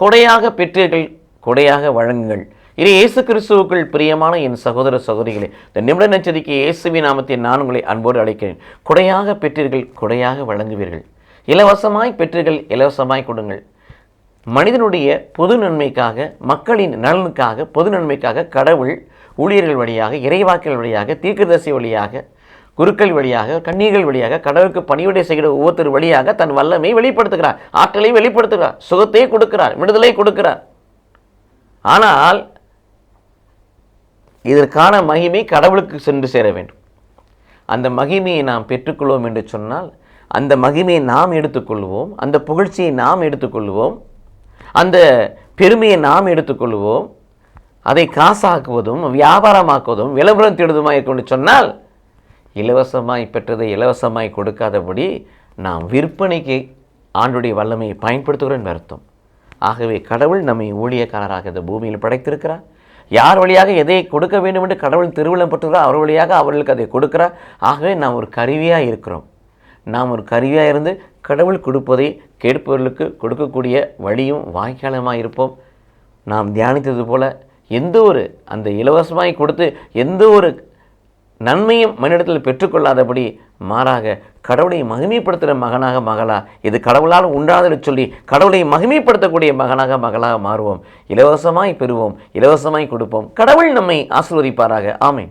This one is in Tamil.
கொடையாக பெற்றீர்கள், கொடையாக வழங்குங்கள். இது இயேசு கிறிஸ்துவுக்குள் பிரியமான என் சகோதர சகோதரிகளே, இந்த நிமிட நச்சரிக்கை இயேசுவின் நாமத்தில் நான் உங்களை அன்போடு அழைக்கிறேன். கொடையாக பெற்றீர்கள், கொடையாக வழங்குவீர்கள். இலவசமாய் பெற்றீர்கள், இலவசமாய் கொடுங்கள். மனிதனுடைய பொது நன்மைக்காக, மக்களின் நலனுக்காக, பொது நன்மைக்காக கடவுள் ஊழியர்கள் வழியாக, இறைவாக்கள் வழியாக, தீர்க்கதரிசி வழியாக, குருக்கள் வழியாக, கன்னிகள் வழியாக, கடவுளுக்கு பணிவிடை செய்கிற ஒவ்வொருத்தர் வழியாக தன் வல்லமை வெளிப்படுத்துகிறார், ஆற்றலை வெளிப்படுத்துகிறார், சுகத்தை கொடுக்கிறார், விடுதலை கொடுக்கிறார். ஆனால் இதற்கான மகிமை கடவுளுக்கு சென்று சேர வேண்டும். அந்த மகிமையை நாம் பெற்றுக்கொள்வோம் என்று சொன்னால், அந்த மகிமையை நாம் எடுத்துக்கொள்வோம், அந்த புகழ்ச்சியை நாம் எடுத்துக்கொள்வோம், அந்த பெருமையை நாம் எடுத்துக்கொள்வோம். அதை காசாக்குவதும் வியாபாரமாக்குவதும் விளம்பரம் தேடுவதுமாக இருக்கும் என்று சொன்னால், இலவசமாய் பெற்றதை இலவசமாய் கொடுக்காதபடி நாம் விற்பனைக்கு ஆண்டுடைய வல்லமையை பயன்படுத்துகிறோம் அர்த்தம். ஆகவே கடவுள் நம்மை ஊழியக்காரராக இந்த பூமியில் படைத்திருக்கிறார். யார் வழியாக எதை கொடுக்க வேண்டும் என்று கடவுள் திருவிழம் பெற்றுகிறார், அவர் வழியாக அவர்களுக்கு அதை கொடுக்கிறார். ஆகவே நாம் ஒரு கருவியாக இருக்கிறோம். நாம் ஒரு கருவியாக இருந்து கடவுள் கொடுப்பதை கேட்பவர்களுக்கு கொடுக்கக்கூடிய வழியும் வாய்க்காலமாக இருப்போம். நாம் தியானித்தது போல எந்த ஒரு அந்த இலவசமாய் கொடுத்து எந்த ஒரு நன்மையும் மனிதத்தில் பெற்றுக்கொள்ளாதபடி, மாறாக கடவுளை மகிமைப்படுத்துகிற மகனாக மகளா, இது கடவுளால் உண்டானது சொல்லி கடவுளை மகிமைப்படுத்தக்கூடிய மகனாக மகளாக மாறுவோம். இலவசமாய் பெறுவோம், இலவசமாய் கொடுப்போம். கடவுள் நம்மை ஆசீர்வதிப்பாராக. ஆமென்.